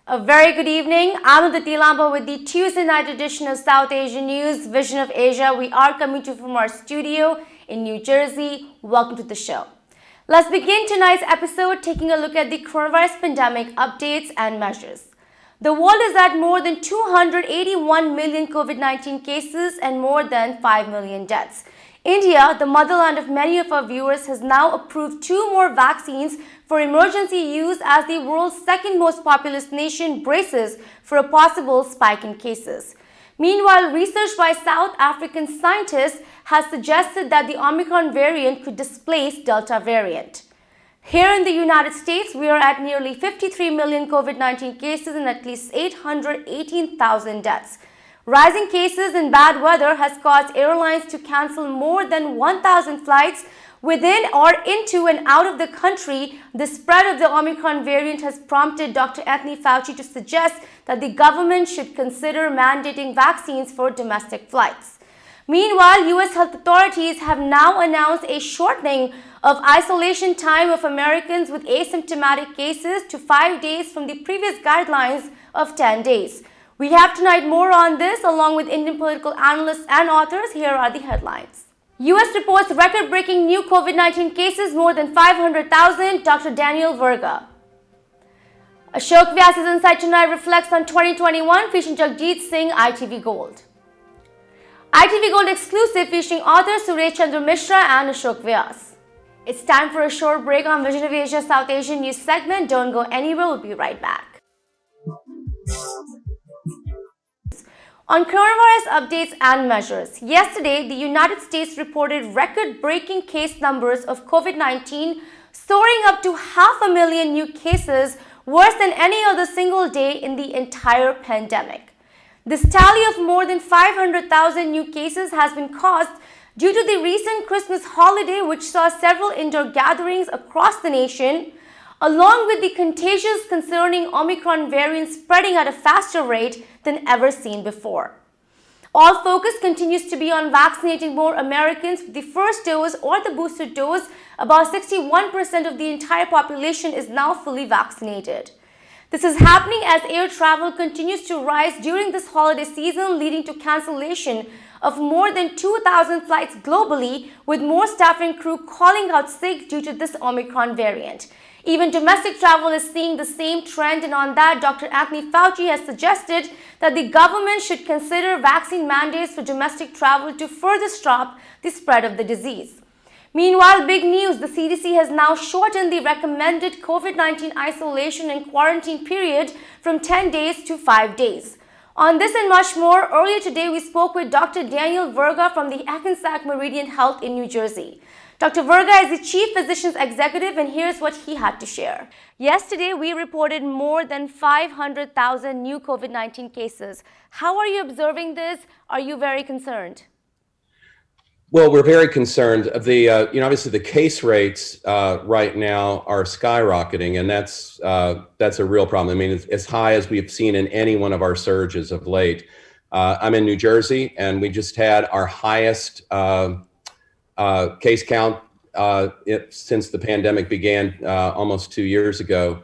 A very good evening. I'm Aditi Lamba with the Tuesday night edition of South Asian News, Vision of Asia. We are coming to you from our studio in New Jersey. Welcome to the show. Let's begin tonight's episode taking a look at the coronavirus pandemic updates and measures. The world is at more than 281 million COVID-19 cases and more than 5 million deaths. India, the motherland of many of our viewers, has now approved 2 more vaccines for emergency use as the world's second most populous nation braces for a possible spike in cases. Meanwhile, research by South African scientists has suggested that the Omicron variant could displace Delta variant. Here in the United States, we are at nearly 53 million COVID-19 cases and at least 818,000 deaths. Rising cases and bad weather has caused airlines to cancel more than 1,000 flights within or into and out of the country. The spread of the Omicron variant has prompted Dr. Anthony Fauci to suggest that the government should consider mandating vaccines for domestic flights. Meanwhile, U.S. health authorities have now announced a shortening of isolation time of Americans with asymptomatic cases to 5 days from the previous guidelines of 10 days. We have tonight more on this along with Indian political analysts and authors. Here are the headlines. U.S. reports record-breaking new COVID-19 cases, more than 500,000, Dr. Daniel Virga. Ashok Vyas's Insight Tonight reflects on 2021 featuring Jagjit Singh, ITV Gold. ITV Gold exclusive featuring authors Suresh Chandra Mishra and Ashok Vyas. It's time for a short break on Vision of Asia South Asian News segment. Don't go anywhere, we'll be right back. On coronavirus updates and measures, yesterday the United States reported record-breaking case numbers of COVID-19, soaring up to 500,000 new cases, worse than any other single day in the entire pandemic. This tally of more than 500,000 new cases has been caused due to the recent Christmas holiday, which saw several indoor gatherings across the nation, along with the contagious concerning Omicron variant spreading at a faster rate than ever seen before. All focus continues to be on vaccinating more Americans with the first dose or the booster dose. About 61% of the entire population is now fully vaccinated. This is happening as air travel continues to rise during this holiday season, leading to cancellation of more than 2,000 flights globally, with more staff and crew calling out sick due to this Omicron variant. Even domestic travel is seeing the same trend, and on that, Dr. Anthony Fauci has suggested that the government should consider vaccine mandates for domestic travel to further stop the spread of the disease. Meanwhile, big news, the CDC has now shortened the recommended COVID-19 isolation and quarantine period from 10 days to 5 days. On this and much more, earlier today we spoke with Dr. Daniel Virga from the Hackensack Meridian Health in New Jersey. Dr. Virga is the Chief Physician's Executive, and here's what he had to share. Yesterday, we reported more than 500,000 new COVID-19 cases. How are you observing this? Are you very concerned? Well, we're very concerned. Obviously the case rates right now are skyrocketing, and that's a real problem. I mean, it's as high as we've seen in any one of our surges of late. I'm in New Jersey, and we just had our highest case count since the pandemic began almost 2 years ago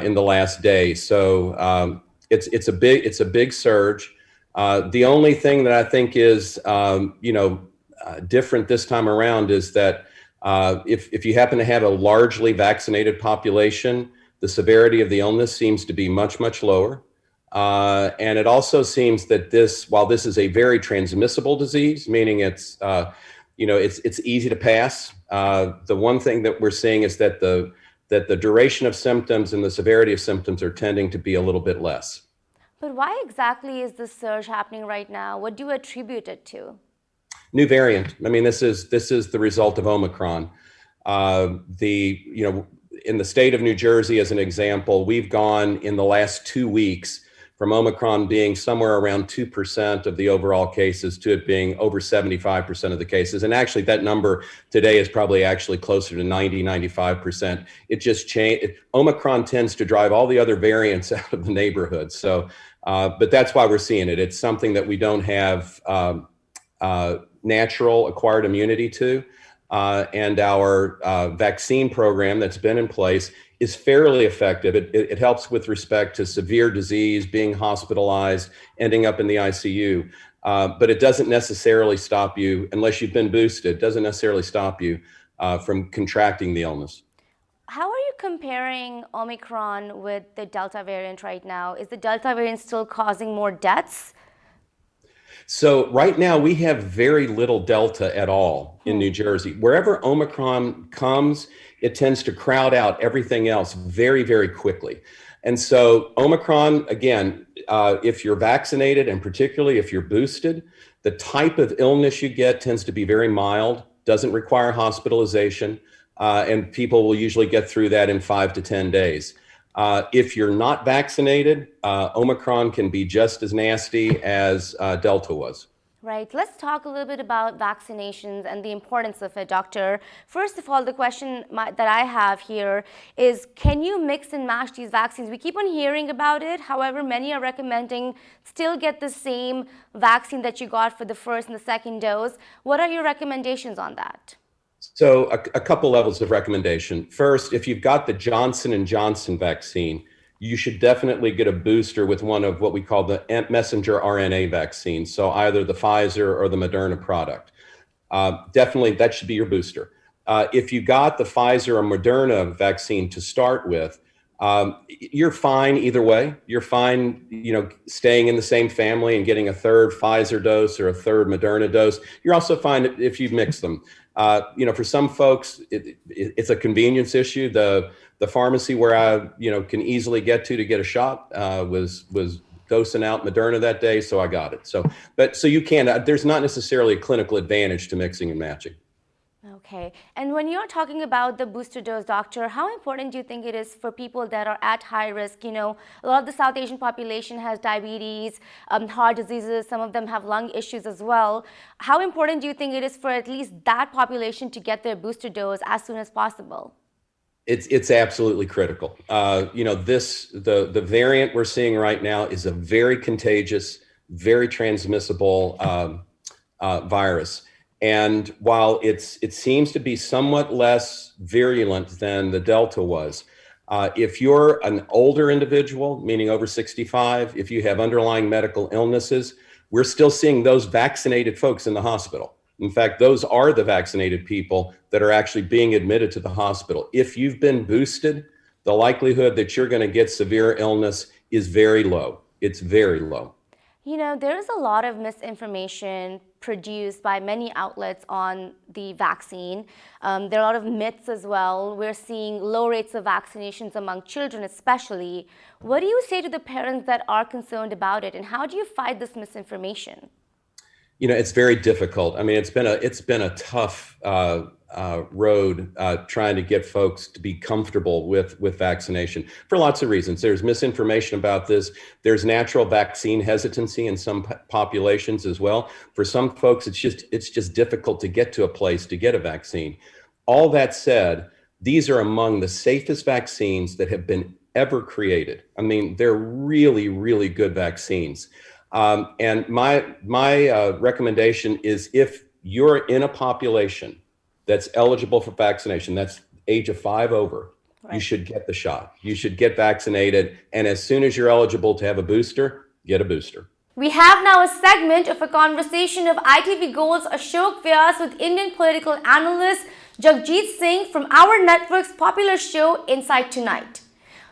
in the last day. So it's a big surge. The only thing that I think is different this time around is that if you happen to have a largely vaccinated population, the severity of the illness seems to be much, much lower. And it also seems that while this is a very transmissible disease, meaning it's easy to pass, the one thing that we're seeing is that the that the duration of symptoms and the severity of symptoms are tending to be a little bit less. But why exactly is this surge happening right now? What do you attribute it to? New variant. I mean, this is the result of Omicron. In the state of New Jersey, as an example, we've gone in the last 2 weeks from Omicron being somewhere around 2% of the overall cases to it being over 75% of the cases. And actually, that number today is probably actually closer to 95%. It just changed. Omicron tends to drive all the other variants out of the neighborhood. So, but that's why we're seeing it. It's something that we don't have natural acquired immunity to. And our vaccine program that's been in place is fairly effective. It helps with respect to severe disease, being hospitalized, ending up in the ICU. But it doesn't necessarily stop you, unless you've been boosted, doesn't necessarily stop you from contracting the illness. How are you comparing Omicron with the Delta variant right now? Is the Delta variant still causing more deaths? So right now we have very little Delta at all in New Jersey. Wherever Omicron comes, it tends to crowd out everything else very, very quickly. And so Omicron, again, if you're vaccinated and particularly if you're boosted, the type of illness you get tends to be very mild, doesn't require hospitalization, and people will usually get through that in 5 to 10 days. If you're not vaccinated, Omicron can be just as nasty as Delta was. Right. Let's talk a little bit about vaccinations and the importance of it, Doctor. First of all, the question that I have here is, can you mix and match these vaccines? We keep on hearing about it. However, many are recommending still get the same vaccine that you got for the first and the second dose. What are your recommendations on that? So a couple levels of recommendation. First, if you've got the Johnson & Johnson vaccine, you should definitely get a booster with one of what we call the messenger RNA vaccine. So either the Pfizer or the Moderna product. Definitely that should be your booster. If you got the Pfizer or Moderna vaccine to start with, you're fine either way. You're fine, staying in the same family and getting a third Pfizer dose or a third Moderna dose. You're also fine if you mix them. For some folks, it's a convenience issue. The pharmacy where I, can easily get to get a shot was dosing out Moderna that day, so I got it. So you can. There's not necessarily a clinical advantage to mixing and matching. Okay. And when you're talking about the booster dose, Doctor, how important do you think it is for people that are at high risk? A lot of the South Asian population has diabetes, heart diseases. Some of them have lung issues as well. How important do you think it is for at least that population to get their booster dose as soon as possible? It's absolutely critical. The variant we're seeing right now is a very contagious, very transmissible virus. And while it seems to be somewhat less virulent than the Delta was, if you're an older individual, meaning over 65, if you have underlying medical illnesses, we're still seeing those vaccinated folks in the hospital. In fact, those are the vaccinated people that are actually being admitted to the hospital. If you've been boosted, the likelihood that you're going to get severe illness is very low. It's very low. There's a lot of misinformation produced by many outlets on the vaccine. There are a lot of myths as well. We're seeing low rates of vaccinations among children especially. What do you say to the parents that are concerned about it, and how do you fight this misinformation? It's very difficult. I mean, it's been a tough road trying to get folks to be comfortable with vaccination for lots of reasons. There's misinformation about this. There's natural vaccine hesitancy in some populations as well. For some folks, it's just difficult to get to a place to get a vaccine. All that said, these are among the safest vaccines that have been ever created. I mean, they're really, really good vaccines. And my recommendation is, if you're in a population that's eligible for vaccination, that's age of 5 over, right, you should get the shot. You should get vaccinated. And as soon as you're eligible to have a booster, get a booster. We have now a segment of a conversation of ITV Gold's Ashok Vyas with Indian political analyst Jagjit Singh from our network's popular show Inside Tonight.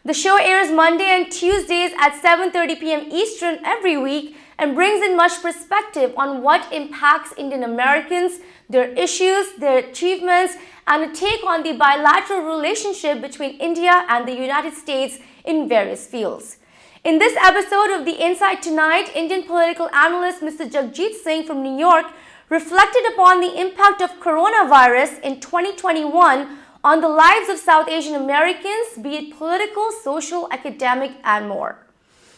The show airs Monday and Tuesdays at 7:30 p.m. Eastern every week, and brings in much perspective on what impacts Indian Americans, their issues, their achievements, and a take on the bilateral relationship between India and the United States in various fields. In this episode of The Insight Tonight, Indian political analyst Mr. Jagjit Singh from New York reflected upon the impact of coronavirus in 2021 on the lives of South Asian Americans, be it political, social, academic, and more.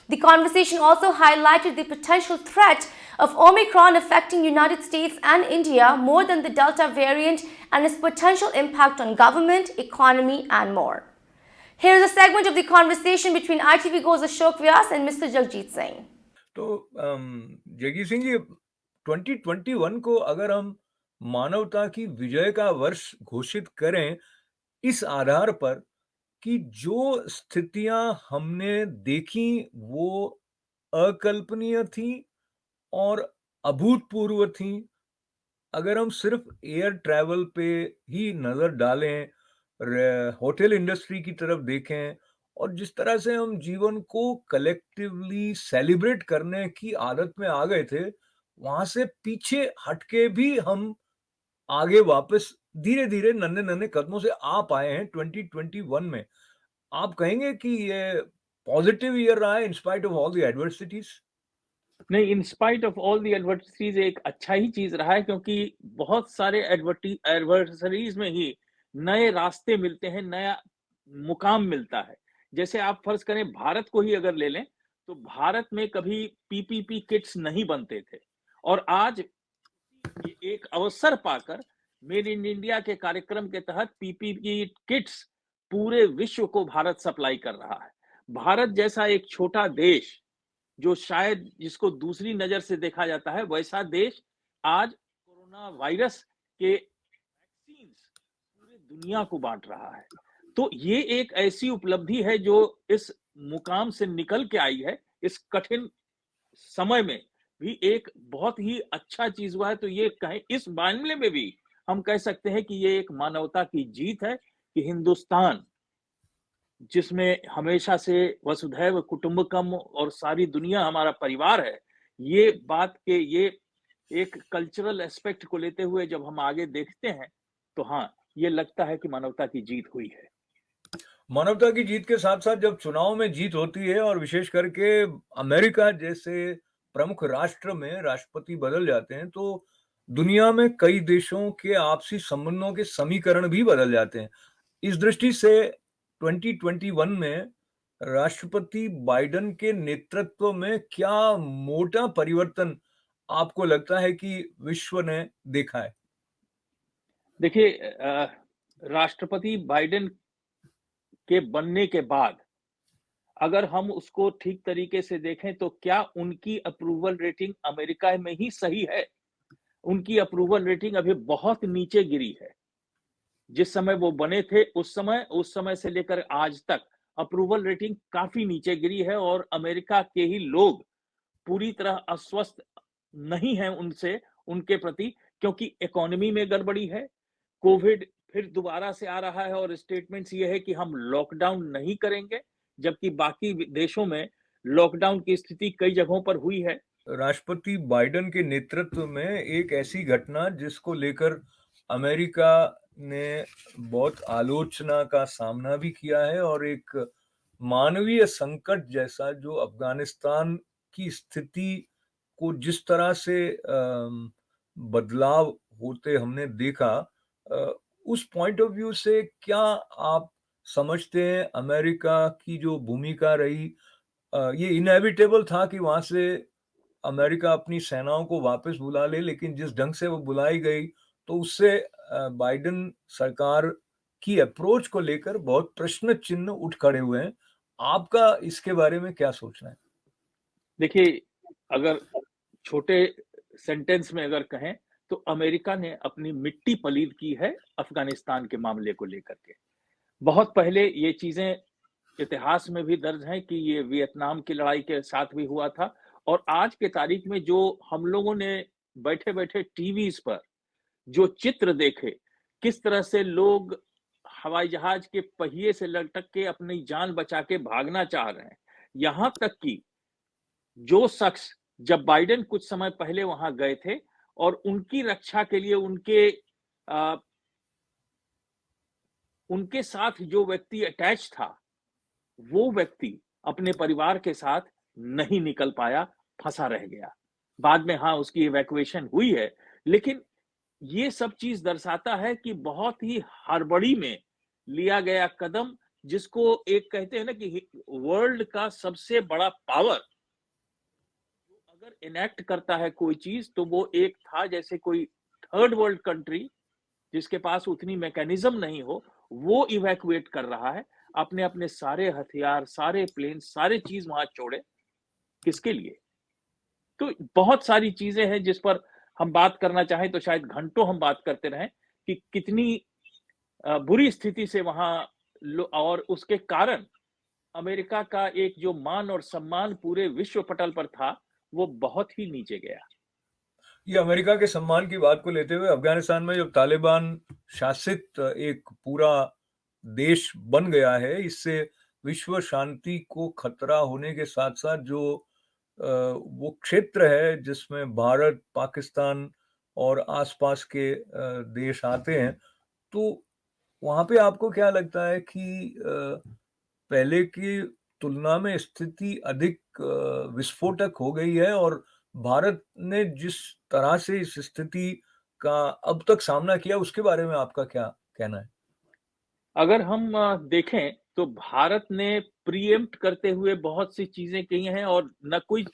The conversation also highlighted the potential threat of Omicron affecting United States and India more than the Delta variant and its potential impact on government, economy, and more. Here is a segment of the conversation between ITV Go's Ashok Vyas and Mr. Jagjit Singh. तो जगी सिंह जी, 2021 को अगर हम मानवता की विजय का वर्ष घोषित करें इस आधार पर कि जो स्थितियां हमने देखी वो अकल्पनीय थी और अभूतपूर्व थी, अगर हम सिर्फ एयर ट्रैवल पे ही नजर डालें, होटल इंडस्ट्री की तरफ देखें और जिस तरह से हम जीवन को कलेक्टिवली सेलिब्रेट करने की आदत में आ गए थे, वहां से पीछे हटके भी हम आगे वापस धीरे धीरे नन्हे नन्हे कदमों से आ पाए हैं 2021 में। आप कहेंगे कि ये पॉजिटिव ईयर रहा है in spite of all the adversities? नहीं, in spite of all the adversities एक अच्छा ही चीज रहा है, क्योंकि बहुत सारे एडवर्सरीज में ही नए रास्ते मिलते हैं, नया मुकाम मिलता है। जैसे आप फर्ज करें भारत को ही अगर ले लें तो भारत में कभी पीपीपी किट्स नहीं बनते थे और आज एक अवसर पाकर मेड इन इंडिया के कार्यक्रम के तहत पीपीपी किट्स पूरे विश्व को भारत सप्लाई कर रहा है। भारत जैसा एक छोटा देश जो शायद जिसको दूसरी नजर से देखा जाता है, वैसा देश आज कोरोना वायरस के वैक्सीन्स पूरे दुनिया को बांट रहा है। तो ये एक ऐसी उपलब्धि है जो इस मुकाम से निकल के आई है, इस कठिन समय में भी एक बहुत ही अच्छा चीज हुआ है। तो ये कहें इस मामले में भी हम कह सकते हैं कि ये एक मानवता की जीत है कि हिंदुस्तान, जिसमें हमेशा से वसुधैव कुटुंबकम और सारी दुनिया हमारा परिवार है, ये बात के ये एक कल्चरल एस्पेक्ट को लेते हुए जब हम आगे देखते हैं तो हाँ, ये लगता है कि मानवता की जीत हुई है। मानवता की जीत के साथ साथ जब चुनाव में जीत होती है और विशेष करके अमेरिका जैसे प्रमुख राष्ट्र में राष्ट्रपति बदल जाते हैं तो दुनिया में कई देशों के आपसी संबंधों के समीकरण भी बदल जाते हैं। इस दृष्टि से 2021 में राष्ट्रपति बाइडेन के नेतृत्व में क्या मोटा परिवर्तन आपको लगता है कि विश्व ने देखा है? देखिए, राष्ट्रपति बाइडेन के बनने के बाद अगर हम उसको ठीक तरीके से देखें तो क्या उनकी अप्रूवल रेटिंग अमेरिका में ही सही है? उनकी अप्रूवल रेटिंग अभी बहुत नीचे गिरी है। जिस समय वो बने थे उस समय से लेकर आज तक अप्रूवल रेटिंग काफी नीचे गिरी है और अमेरिका के ही लोग पूरी तरह अस्वस्थ नहीं हैं उनके प्रति, क्योंकि इकोनॉमी में गड़बड़ी है, कोविड फिर दोबारा से आ रहा है और स्टेटमेंट्स ये है कि हम लॉकडाउन नहीं करेंगे, जबकि बाकी देशों में लॉकडाउन की स्थिति कई जगहों पर हुई है। राष्ट्रपति बाइडेन के नेतृत्व में एक ऐसी घटना जिसको लेकर अमेरिका ने बहुत आलोचना का सामना भी किया है और एक मानवीय संकट जैसा जो अफगानिस्तान की स्थिति को जिस तरह से बदलाव होते हमने देखा, उस पॉइंट ऑफ व्यू से क्या आप समझते हैं अमेरिका की जो भूमिका रही, ये इनएविटेबल था कि वहां से अमेरिका अपनी सेनाओं को वापस बुला ले, लेकिन जिस ढंग से वो बुलाई गई तो उससे बाइडेन सरकार की अप्रोच को लेकर बहुत प्रश्न चिन्ह उठ खड़े हुए हैं। आपका इसके बारे में क्या सोचना है? देखिए, अगर छोटे सेंटेंस में अगर कहें तो अमेरिका ने अपनी मिट्टी पलीद की है अफगानिस्तान के मामले को लेकर के। बहुत पहले ये चीजें इतिहास में भी दर्ज हैं कि ये वियतनाम की लड़ाई के साथ भी हुआ था और आज के तारीख में जो हम लोगों ने बैठे बैठे टीवीज पर जो चित्र देखे, किस तरह से लोग हवाई जहाज के पहिए से लटक के अपनी जान बचा के भागना चाह रहे हैं, यहां तक कि जो शख्स जब बाइडेन कुछ समय पहले वहां गए थे और उनकी रक्षा के लिए उनके साथ जो व्यक्ति अटैच था, वो व्यक्ति अपने परिवार के साथ नहीं निकल पाया, फंसा रह गया। बाद में हाँ, उसकी इवैक्यूएशन हुई है, लेकिन ये सब चीज दर्शाता है कि बहुत ही हड़बड़ी में लिया गया कदम, जिसको एक कहते हैं ना कि वर्ल्ड का सबसे बड़ा पावर अगर इनेक्ट करता है कोई चीज, तो वो एक था जैसे कोई थर्ड वर्ल्ड कंट्री जिसके पास उतनी मैकेनिज्म नहीं हो, वो इवैक्यूएट कर रहा है, अपने अपने सारे हथियार, सारे प्लेन, सारे चीज वहां छोड़े, किसके लिए? तो बहुत सारी चीजें हैं जिस पर हम बात करना चाहें तो शायद घंटों हम बात करते रहें कि कितनी बुरी स्थिति से वहां और उसके कारण अमेरिका का एक जो मान और सम्मान पूरे विश्व पटल पर था, वो बहुत ही नीचे गया। ये अमेरिका के सम्मान की बात को लेते हुए अफगानिस्तान में जब तालिबान शासित एक पूरा देश बन गया है, इससे विश्व शांति को खतरा होने के साथ साथ जो वो क्षेत्र है जिसमें भारत, पाकिस्तान और आसपास के देश आते हैं, तो वहां पे आपको क्या लगता है कि पहले की तुलना में स्थिति अधिक विस्फोटक हो गई है और भारत ने जिस तरह से इस स्थिति का अब तक सामना किया, उसके बारे में आपका क्या कहना है? अगर हम देखें तो भारत ने प्रीएम्प्ट करते हुए बहुत सी चीजें की हैं, और न कोई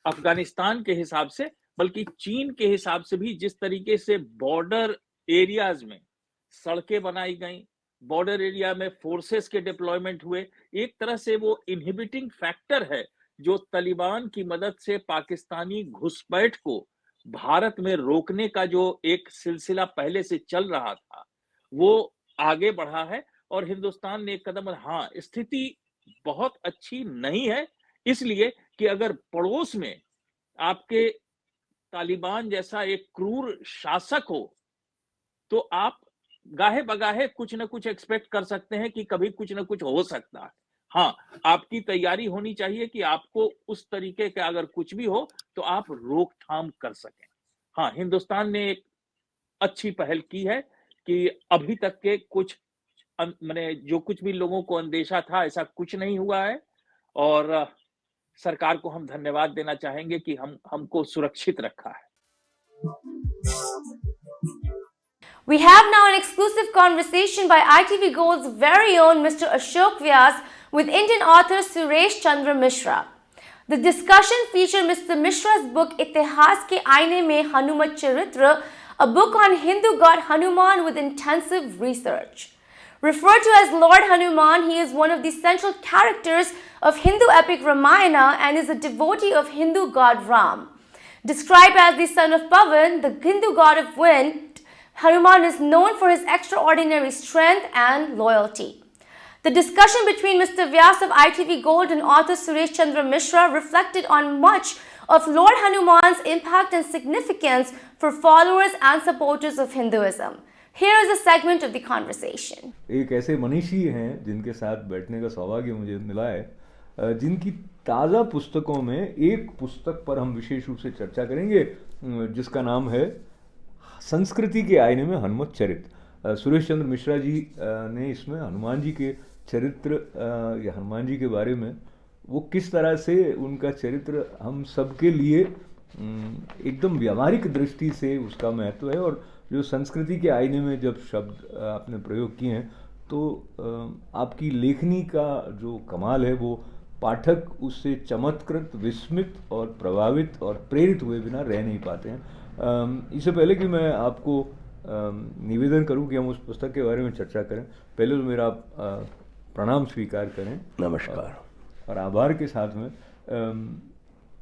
अफगानिस्तान के हिसाब से बल्कि चीन के हिसाब से भी जिस तरीके से बॉर्डर एरियाज में सड़कें बनाई गई, बॉर्डर एरिया में फोर्सेस के डिप्लॉयमेंट हुए, एक तरह से वो इनहिबिटिंग फैक्टर है जो तालिबान की मदद से पाकिस्तानी घुसपैठ को भारत में रोकने का जो एक सिलसिला पहले से चल रहा था, वो आगे बढ़ा है। और हिंदुस्तान ने एक कदम, हाँ, स्थिति बहुत अच्छी नहीं है, इसलिए कि अगर पड़ोस में आपके तालिबान जैसा एक क्रूर शासक हो, तो आप गाहे बगाहे कुछ ना कुछ एक्सपेक्ट कर सकते हैं कि कभी कुछ ना कुछ हो सकता है। हाँ, आपकी तैयारी होनी चाहिए कि आपको उस तरीके का अगर कुछ भी हो तो आप रोकथाम कर सकें। हाँ, हिंदुस्तान ने एक अच्छी पहल की है कि अभी तक के कुछ मैंने जो कुछ भी लोगों को अंदेशा था, ऐसा कुछ नहीं हुआ है, और सरकार को हम धन्यवाद देना चाहेंगे कि हमको सुरक्षित रखा है। We have now an exclusive conversation by ITV Gold's very own Mr. Ashok Vyas with Indian author Suresh Chandra Mishra. The discussion featured Mr. Mishra's book Itihas ke Aine mein Hanumat Charitra, a book on Hindu god Hanuman with intensive research. Referred to as Lord Hanuman, he is one of the central characters of Hindu epic Ramayana and is a devotee of Hindu god Ram. Described as the son of Pavan, the Hindu god of wind, Hanuman is known for his extraordinary strength and loyalty. The discussion between Mr. Vyas of ITV Gold and author Suresh Chandra Mishra reflected on much of Lord Hanuman's impact and significance for followers and supporters of Hinduism. Here is a segment of the conversation. एक ऐसे मनीषी हैं जिनके साथ बैठने का सौभाग्य मुझे मिला है, जिनकी ताज़ा पुस्तकों में एक पुस्तक पर हम विशेष रूप से चर्चा करेंगे, जिसका नाम है संस्कृति के आईने में हनुमत चरित्र। सुरेश चंद्र मिश्रा जी ने इसमें हनुमान जी के चरित्र या हनुमान जी के बारे में, वो किस तरह से उनका चरित्र हम सबके लिए एकदम व्यावहारिक दृष्टि से उसका महत्व है, और जो संस्कृति के आईने में जब शब्द आपने प्रयोग किए हैं, तो आपकी लेखनी का जो कमाल है वो पाठक उससे चमत्कृत, विस्मित और प्रभावित और प्रेरित हुए बिना रह नहीं पाते हैं। इससे पहले कि मैं आपको निवेदन करूं कि हम उस पुस्तक के बारे में चर्चा करें, पहले तो मेरा प्रणाम स्वीकार करें। नमस्कार। और आभार के साथ में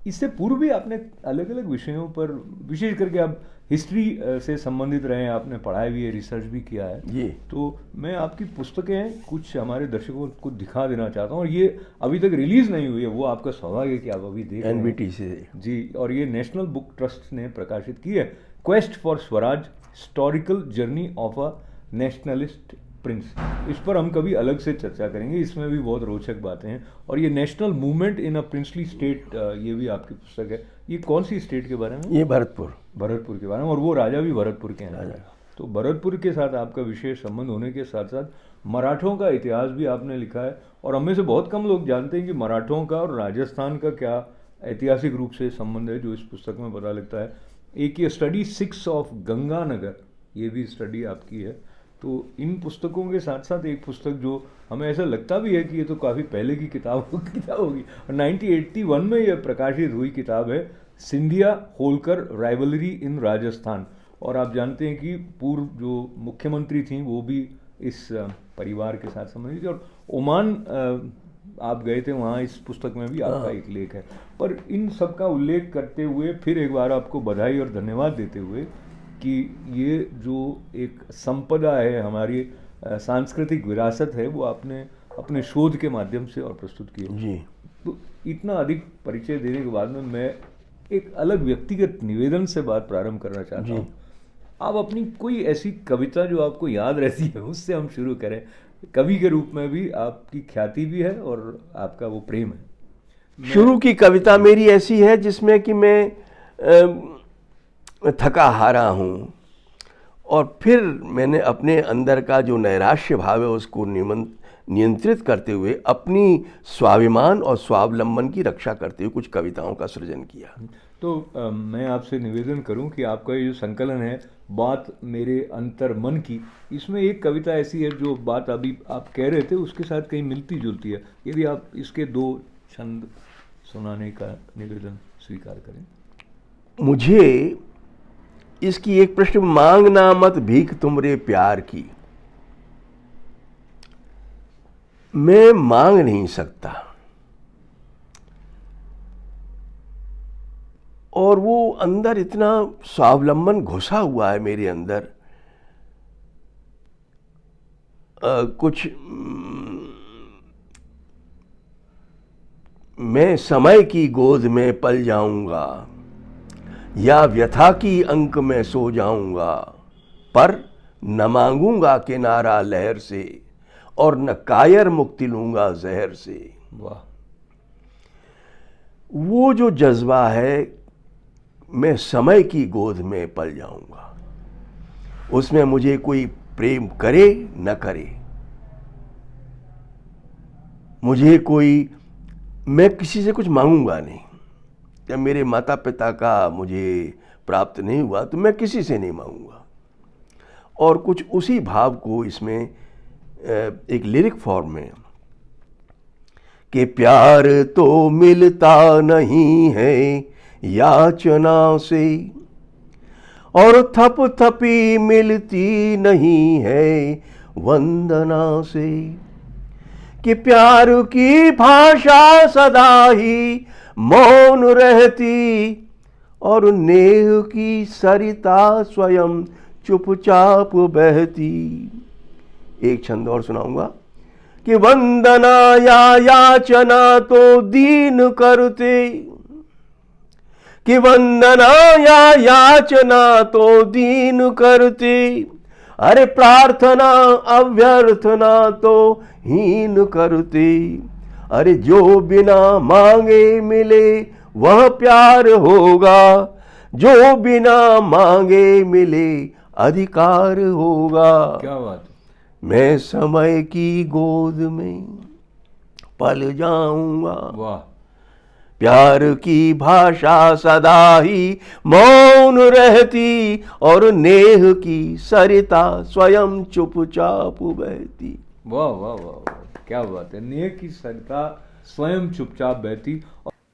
इससे पूर्व भी आपने अलग अलग विषयों पर, विशेष करके आप हिस्ट्री से संबंधित रहे हैं, आपने पढ़ाई भी है, रिसर्च भी किया है जी। तो मैं आपकी पुस्तकें कुछ हमारे दर्शकों को दिखा देना चाहता हूँ, और ये अभी तक रिलीज नहीं हुई है, वो आपका सौभाग्य है कि आप अभी देख NBT से जी। और ये नेशनल बुक ट्रस्ट ने प्रकाशित की है, quest for Swaraj, historical journey of a nationalist Prince, इस पर हम कभी अलग से चर्चा करेंगे, इसमें भी बहुत रोचक बातें हैं। और ये national movement in a princely state, ये भी आपकी पुस्तक है। ये कौन सी स्टेट के बारे में? ये भरतपुर भरतपुर के बारे में, और वो राजा भी भरतपुर के हैं। तो भरतपुर के साथ आपका विशेष संबंध होने के साथ साथ मराठों का इतिहास भी आपने लिखा है। और हम में से बहुत कम लोग जानते हैं कि मराठों का और राजस्थान का क्या ऐतिहासिक रूप से संबंध है, जो इस पुस्तक में पता लगता है। एक ये स्टडी 6 ऑफ गंगानगर, ये भी स्टडी आपकी है। तो इन पुस्तकों के साथ साथ एक पुस्तक जो हमें ऐसा लगता भी है कि ये तो काफ़ी पहले की किताब होगी, और 1981 में यह प्रकाशित हुई किताब है, सिंधिया होलकर राइवलरी इन राजस्थान। और आप जानते हैं कि पूर्व जो मुख्यमंत्री थी वो भी इस परिवार के साथ संबंधित थी। और ओमान आप गए थे, वहाँ इस पुस्तक में भी आपका एक लेख है। पर इन सब का उल्लेख करते हुए फिर एक बार आपको बधाई और धन्यवाद देते हुए कि ये जो एक संपदा है, हमारी सांस्कृतिक विरासत है, वो आपने अपने शोध के माध्यम से और प्रस्तुत की है। जी। तो इतना अधिक परिचय देने के बाद में मैं एक अलग व्यक्तिगत निवेदन से बात प्रारंभ करना चाहता हूँ। आप अपनी कोई ऐसी कविता जो आपको याद रहती है, उससे हम शुरू करें। कवि के रूप में भी आपकी ख्याति भी है और आपका वो प्रेम है। शुरू की कविता मेरी ऐसी है जिसमें कि मैं थका हारा हूँ, और फिर मैंने अपने अंदर का जो नैराश्य भाव है उसको नियंत्रित करते हुए अपनी स्वाभिमान और स्वावलंबन की रक्षा करते हुए कुछ कविताओं का सृजन किया। तो मैं आपसे निवेदन करूं कि आपका ये जो संकलन है बात मेरे अंतर मन की, इसमें एक कविता ऐसी है जो बात अभी आप कह रहे थे उसके साथ कहीं मिलती जुलती है। यदि आप इसके 2 छंद सुनाने का निवेदन स्वीकार करें। मुझे इसकी एक प्रश्न, मांगना मत भीख तुमरे प्यार की। मैं मांग नहीं सकता, और वो अंदर इतना स्वावलंबन घुसा हुआ है मेरे अंदर। कुछ मैं समय की गोद में पल जाऊंगा, या व्यथा की अंक में सो जाऊंगा, पर न मांगूंगा किनारा लहर से, और न कायर मुक्ति लूंगा जहर से। वाह। वो जो जज्बा है, मैं समय की गोद में पल जाऊंगा, उसमें मुझे कोई प्रेम करे न करे, मुझे कोई, मैं किसी से कुछ मांगूंगा नहीं। जब मेरे माता पिता का मुझे प्राप्त नहीं हुआ तो मैं किसी से नहीं मांगूंगा। और कुछ उसी भाव को इसमें एक लिरिक फॉर्म में, कि प्यार तो मिलता नहीं है याचना से, और थप थपी मिलती नहीं है वंदना से, कि प्यार की भाषा सदा ही मौन रहती, और नेह की सरिता स्वयं चुपचाप बहती। एक छंद और सुनाऊंगा, कि वंदना या याचना तो दीन करते, कि वंदना या याचना तो दीन करते, अरे प्रार्थना अभ्यर्थना तो हीन करते, अरे जो बिना मांगे मिले वह प्यार होगा, जो बिना मांगे मिले अधिकार होगा। क्या बात। मैं समय की गोद में पल जाऊंगा, वाह। प्यार की भाषा सदा ही मौन रहती, और नेह की सरिता स्वयं चुपचाप बहती। वाह वाह वाह वाह, क्या बात है। नेह की सरिता स्वयं चुपचाप बहती।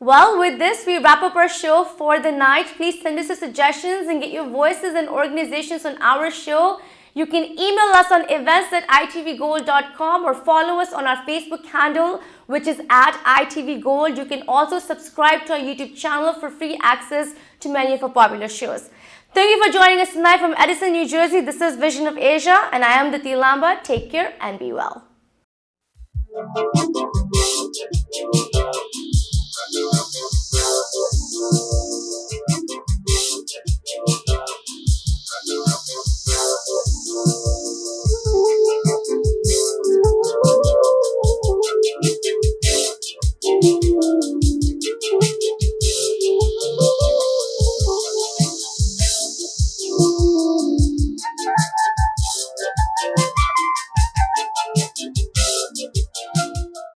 Well, with this, we wrap up our show for the night. Please send us your suggestions and get your voices and organizations on our show. You can email us on events@itvgold.com or follow us on our Facebook handle, which is @itvgold. You can also subscribe to our YouTube channel for free access to many of our popular shows. Thank you for joining us tonight from Edison, New Jersey. This is Vision of Asia, and I am Diti Lamba. Take care and be well.